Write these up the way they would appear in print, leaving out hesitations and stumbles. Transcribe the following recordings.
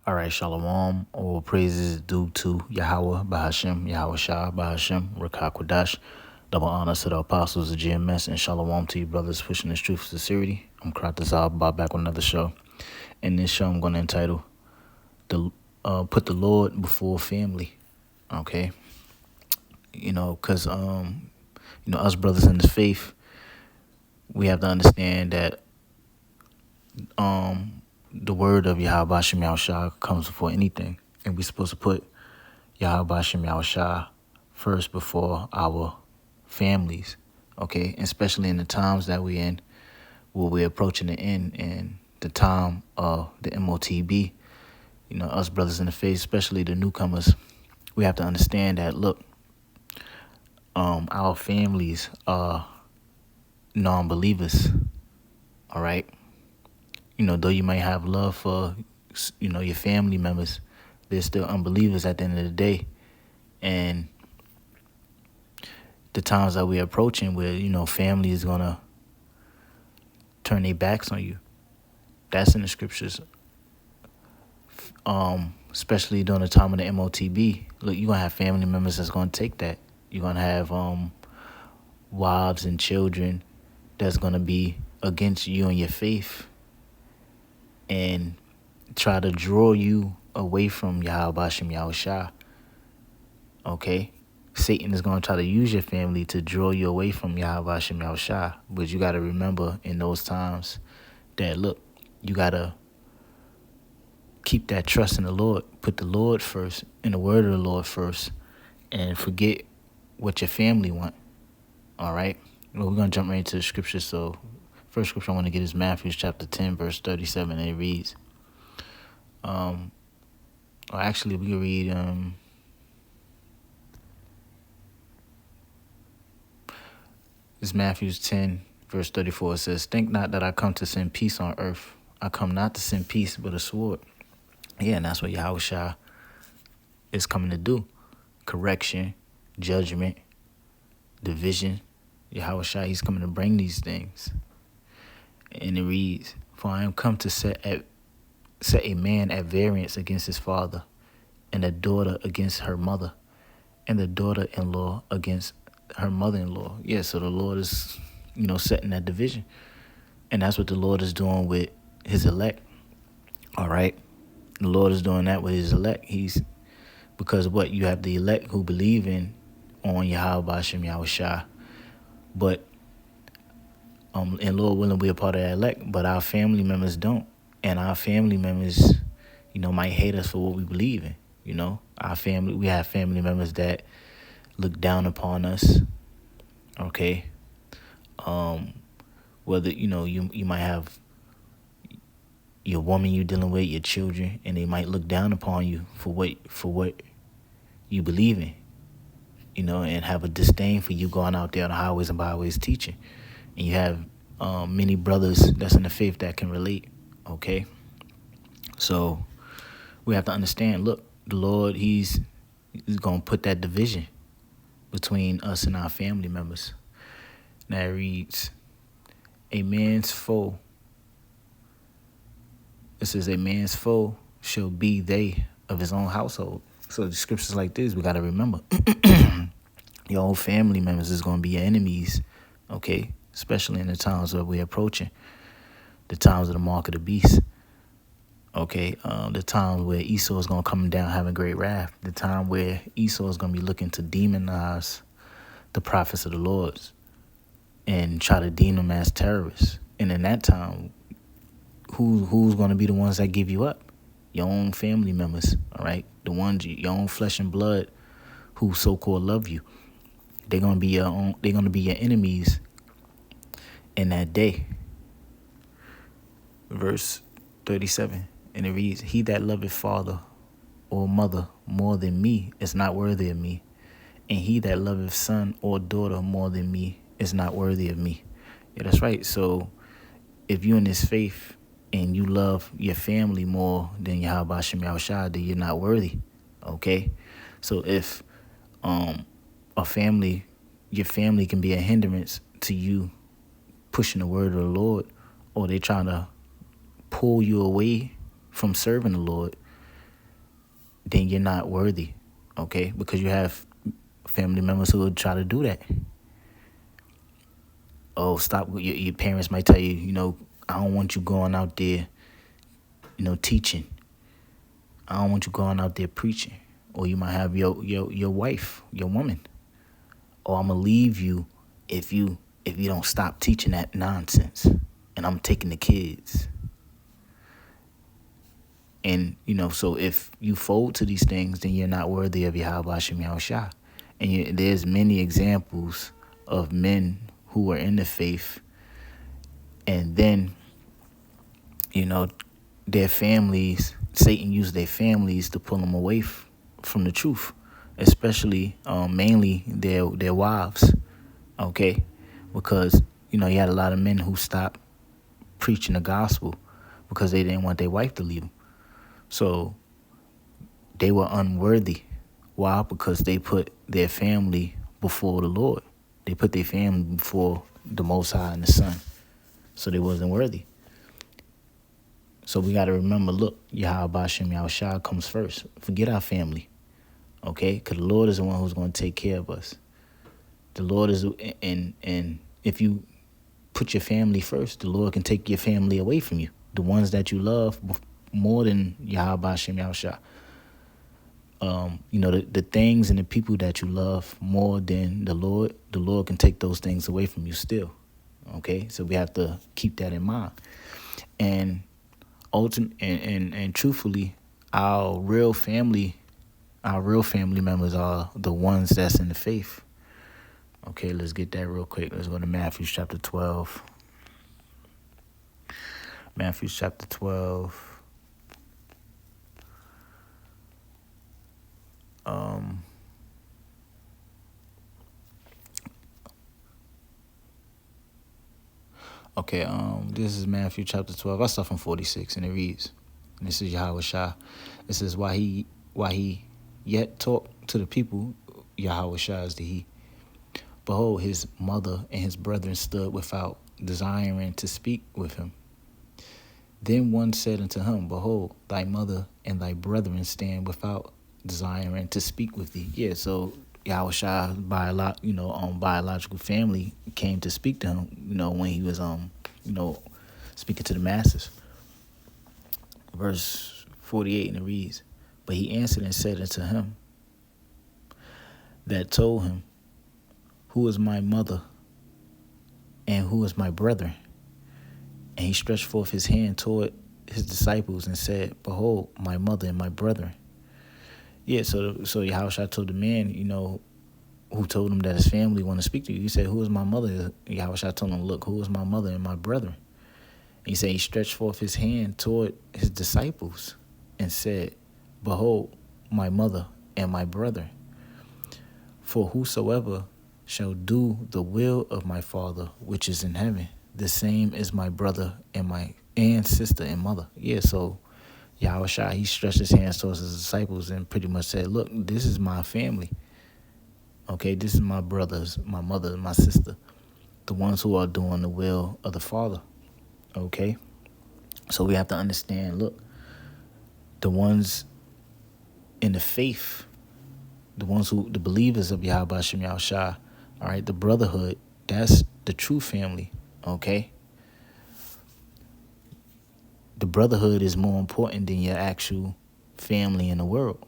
All right, Shalom. All praises due to Yahweh, Bahashem, Yahweh Shah, Bahashem, Rakakwadash. Double honors to the apostles of GMS, and Shalom to you brothers pushing this truth for sincerity. I'm Kratazal, back with another show. In this show, I'm going to entitle the Put the Lord Before Family. Okay? Because, us brothers in the faith, we have to understand that the word of Yahweh Shem Yahushua comes before anything. And we're supposed to put Yahweh Shem Yahushua first before our families, okay? Especially in the times that we're in, where we're approaching the end and the time of the MOTB. Us brothers in the faith, especially the newcomers, we have to understand that, look, our families are non-believers, all right? Though you might have love for, your family members, they're still unbelievers at the end of the day. And the times that we're approaching where, family is going to turn their backs on you. That's in the scriptures. Especially during the time of the MOTB. Look, you're going to have family members that's going to take that. You're going to have wives and children that's going to be against you and your faith and try to draw you away from Yahweh Shem Yahushua. Okay? Satan is going to try to use your family to draw you away from Yahweh Shem Yahushua. But you got to remember in those times that, look, you got to keep that trust in the Lord. Put the Lord first and the word of the Lord first and forget what your family want. All right? Well, we're going to jump right into the scripture. So first scripture I want to get is Matthew chapter 10, verse 37, and it reads, we can read, it's Matthew 10, verse 34. It says, "Think not that I come to send peace on earth. I come not to send peace, but a sword." Yeah, and that's what Yahushua is coming to do. Correction, judgment, division. Yahushua, he's coming to bring these things. And it reads, "For I am come to set a man at variance against his father, and a daughter against her mother, and the daughter-in-law against her mother-in-law." Yeah, so the Lord is, setting that division. And that's what the Lord is doing with his elect. All right? The Lord is doing that with his elect. Because what? You have the elect who believe on Yahweh Shem Yahushua. But, and Lord willing, we're a part of that elect. But our family members don't. And our family members, might hate us for what we believe in. We have family members that look down upon us. Okay? Whether, you might have your woman you're dealing with, your children, and they might look down upon you for what you believe in, and have a disdain for you going out there on the highways and byways teaching. And you have many brothers that's in the faith that can relate, okay? So we have to understand, look, the Lord, he's going to put that division between us and our family members. Now it reads, "A man's foe," it says, "a man's foe shall be they of his own household." So the scriptures like this, we got to remember. Your own family members is going to be your enemies, okay? Especially in the times that we're approaching, the times of the mark of the beast, okay? The times where Esau is going to come down having great wrath, the time where Esau is going to be looking to demonize the prophets of the Lord and try to deem them as terrorists. And in that time, who's going to be the ones that give you up? Your own family members, all right? The ones, your own flesh and blood, who so-called love you. They're going to be your enemies in that day. Verse 37, and it reads, "He that loveth father or mother more than me is not worthy of me. And he that loveth son or daughter more than me is not worthy of me." Yeah, that's right. So if you're in this faith and you love your family more than Yahweh Shem Yahushua, then you're not worthy. Okay? So if your family can be a hindrance to you pushing the word of the Lord, or they trying to pull you away from serving the Lord, then you're not worthy, okay? Because you have family members who will try to do that. Oh, stop. Your parents might tell you, I don't want you going out there, teaching. I don't want you going out there preaching. Or you might have your wife, your woman. Or I'm gonna leave you if you don't stop teaching that nonsense. And I'm taking the kids. And, so if you fold to these things, then you're not worthy of Yahweh Shem Yahushua. And there's many examples of men who were in the faith, and then, their families, Satan used their families to pull them away from the truth, especially, mainly their wives, okay? Because, you had a lot of men who stopped preaching the gospel because they didn't want their wife to leave them. So they were unworthy. Why? Because they put their family before the Lord. They put their family before the Most High and the Son. So they wasn't worthy. So we got to remember, look, Yahweh Shem Yahushua comes first. Forget our family, okay? Because the Lord is the one who's going to take care of us. The Lord is, and if you put your family first, the Lord can take your family away from you. The ones that you love more than Yahweh Shem Yahushua. The things and the people that you love more than the Lord can take those things away from you still. Okay? So we have to keep that in mind. And and truthfully, our real family members are the ones that's in the faith. Okay, let's get that real quick. Let's go to Matthew chapter 12. Matthew chapter 12. Okay, this is Matthew chapter 12. I start from 46, and it reads, and this is Yahweh Shah. It says, why he yet talked to the people, Yahweh Shah is the he. Behold, his mother and his brethren stood without, desiring to speak with him. Then one said unto him, behold, thy mother and thy brethren stand without, desiring to speak with thee. Yeah, so Yahweh Shah's biological family came to speak to him, when he was speaking to the masses. Verse 48, and it reads, but he answered and said unto him that told him, who is my mother and who is my brethren? And he stretched forth his hand toward his disciples and said, behold, my mother and my brethren. Yeah, so Yahushua told the man, who told him that his family want to speak to you. He said, who is my mother? Yahushua told him, look, who is my mother and my brethren? And he said he stretched forth his hand toward his disciples and said, behold, my mother and my brethren. For whosoever shall do the will of my Father which is in heaven, the same is my brother and sister and mother. Yeah, so Yahushua, he stretched his hands towards his disciples and pretty much said, look, this is my family. Okay, this is my brothers, my mother, my sister, the ones who are doing the will of the Father. Okay, so we have to understand, look, the ones in the faith, the believers of Yahweh Shem Yahushua, all right, the brotherhood, that's the true family, okay? The brotherhood is more important than your actual family in the world.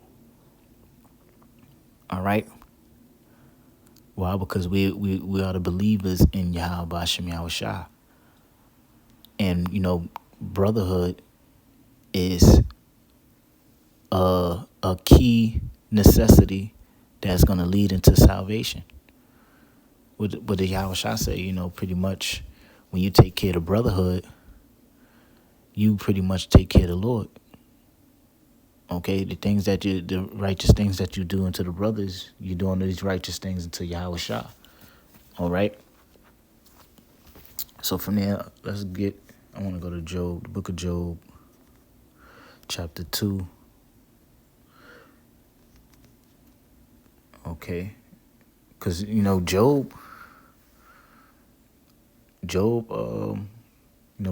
All right? Why? Because we are the believers in Yahweh Shem Yahushua. And, brotherhood is a key necessity that's going to lead into salvation. What did Yahushua say? Pretty much when you take care of the brotherhood, you pretty much take care of the Lord. Okay, the righteous things that you do unto the brothers, you're doing these righteous things unto Yahushua. All right. So from there, I want to go to Job, the book of Job, chapter 2. Okay, because Job,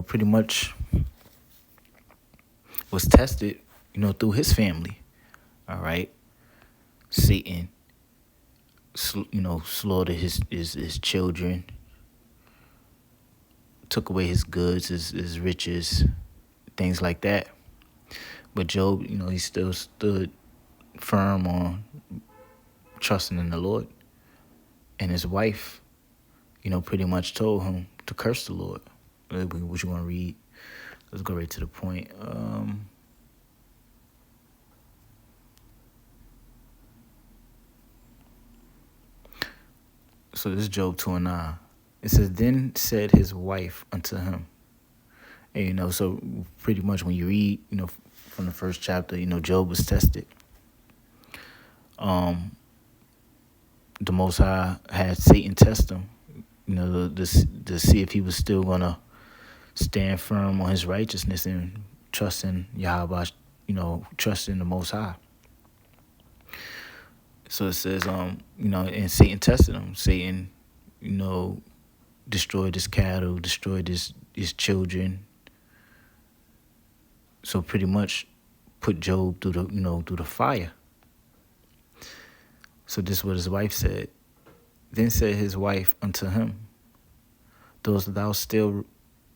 pretty much was tested, through his family. All right. Satan, slaughtered his children, took away his goods, his riches, things like that. But Job, he still stood firm on trusting in the Lord. And his wife, pretty much told him to curse the Lord. What you want to read? Let's go right to the point. So this is Job 2:9. It says, then said his wife unto him. And, so pretty much when you read, from the first chapter, Job was tested. The Most High had Satan test him, to see if he was still going to stand firm on his righteousness and trust in Yahweh, trust in the Most High. So it says, and Satan tested him. Satan, destroyed his cattle, destroyed his children. So pretty much put Job through the fire. So this is what his wife said. Then said his wife unto him, dost thou still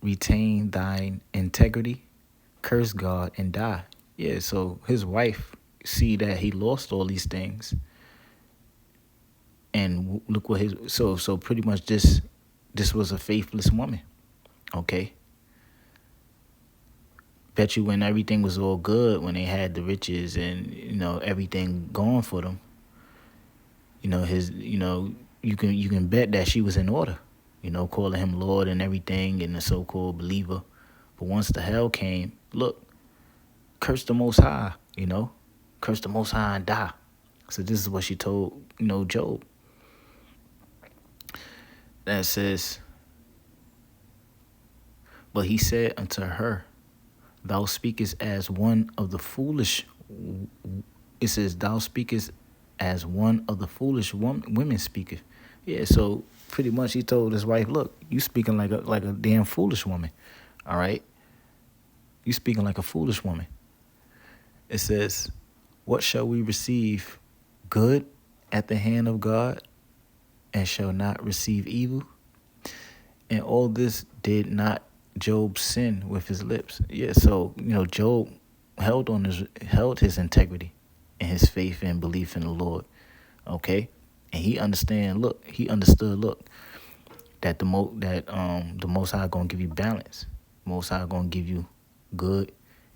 retain thine integrity? Curse God and die. Yeah, so his wife see that he lost all these things. And look what so pretty much this was a faithless woman. Okay. Bet you when everything was all good, when they had the riches and everything going for them, you can bet that she was in order, calling him Lord and everything and the so-called believer. But once the hell came, look, curse the Most High, curse the Most High and die. So this is what she told, Job. That says, but he said unto her, thou speakest as one of the foolish. It says, thou speakest as one of the foolish women speaketh. Yeah, so pretty much he told his wife, look, you speaking like a damn foolish woman. All right? You speaking like a foolish woman. It says, what shall we receive? Good at the hand of God, and shall not receive evil? And all this did not Job sin with his lips. Yeah, so Job held his integrity and his faith and belief in the Lord. Okay, and he understood. Look, that the Most High gonna give you balance. Most High gonna give you good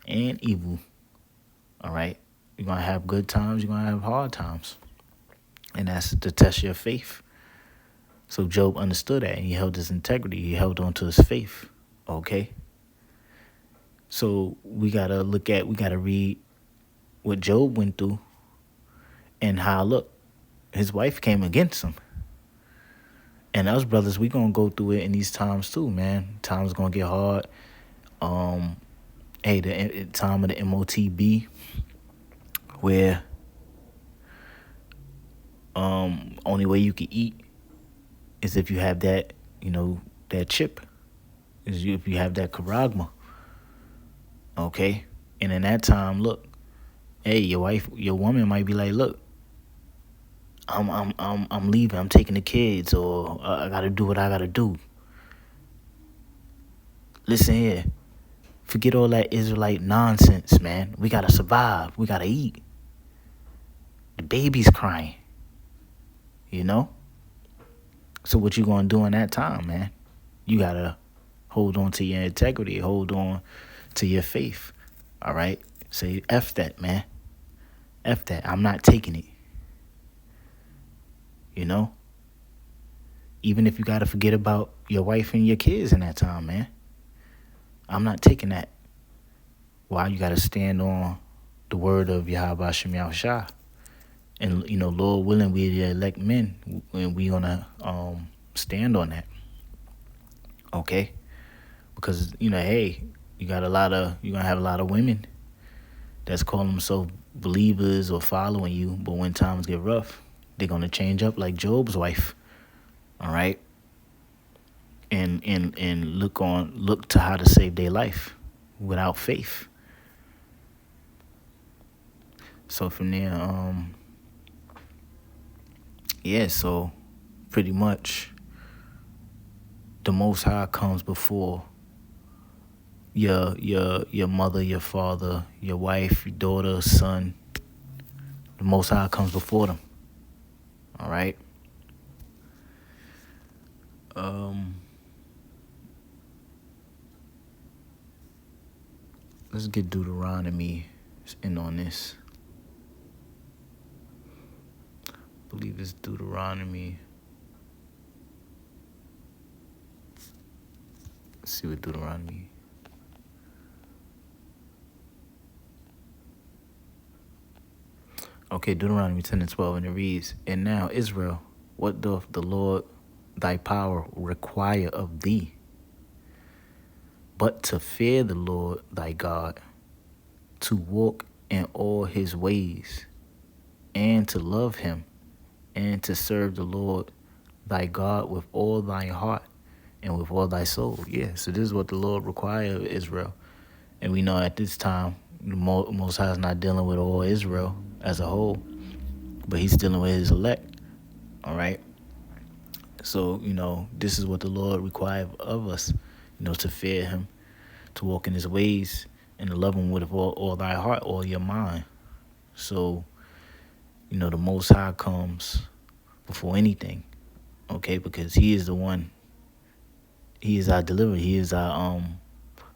and evil. All right, you're gonna have good times. You're gonna have hard times, and that's to test your faith. So Job understood that, and he held his integrity. He held on to his faith. Okay. So we gotta read what Job went through, and how, look, his wife came against him. And us brothers, we gonna go through it in these times too, man. Times gonna get hard. The time of the MOTB, where only way you can eat is if you have that, that chip. Is if you have that charagma. Okay? And in that time, look, hey, your woman might be like, look, I'm leaving, I'm taking the kids, or I gotta do what I gotta do. Listen here. Forget all that Israelite nonsense, man. We gotta survive. We gotta eat. The baby's crying. So what you gonna do in that time, man? You gotta hold on to your integrity. Hold on to your faith. All right? Say, F that, man. F that. I'm not taking it. Even if you got to forget about your wife and your kids in that time, man. I'm not taking that. Why? You got to stand on the word of Yahweh Shem Yahushua. And, Lord willing, we the elect men, and we going to stand on that. Okay? Because, hey, you're going to have a lot of women that's calling themselves believers or following you, but when times get rough, they're going to change up like Job's wife. All right? And look to how to save their life without faith. So from there, yeah, so pretty much the Most High comes before your mother, your father, your wife, your daughter, son. The Most High comes before them. All right. Let's get Deuteronomy in on this. I believe it's Deuteronomy. Let's see what Deuteronomy. Okay, Deuteronomy 10 and 12, and it reads, "And now, Israel, what doth the Lord thy power require of thee? But to fear the Lord thy God, to walk in all his ways, and to love him, and to serve the Lord thy God with all thy heart and with all thy soul." Yeah, so this is what the Lord requires of Israel. And we know at this time, the Most High is not dealing with all Israel as a whole, but he's dealing with his elect. All right. So, this is what the Lord requires of us, to fear him, to walk in his ways, and to love him with all thy heart, all your mind. So, the Most High comes before anything, okay? Because he is the one, he is our deliverer, he is our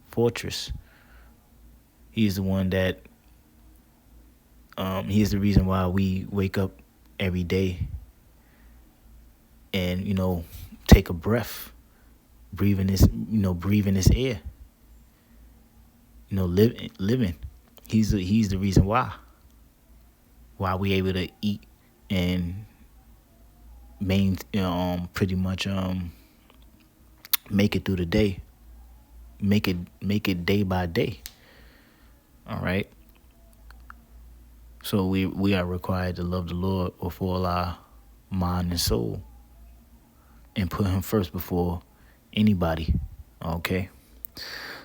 fortress. He is the one that, he is the reason why we wake up every day and, take a breath, breathing this air, living. He's the reason why we able to eat and pretty much make it through the day, make it day by day. All right. So we are required to love the Lord with all our mind and soul, and put him first before anybody. Okay.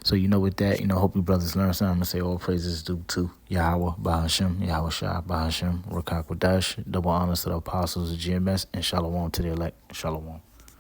So, with that, hope you brothers learn something. I'm going to say all praises due to Yahweh, Bahashem, Yahweh Shah, Bahashem, Rakak Wadash, double honors to the apostles of GMS, and Shalom to the elect. Shalom.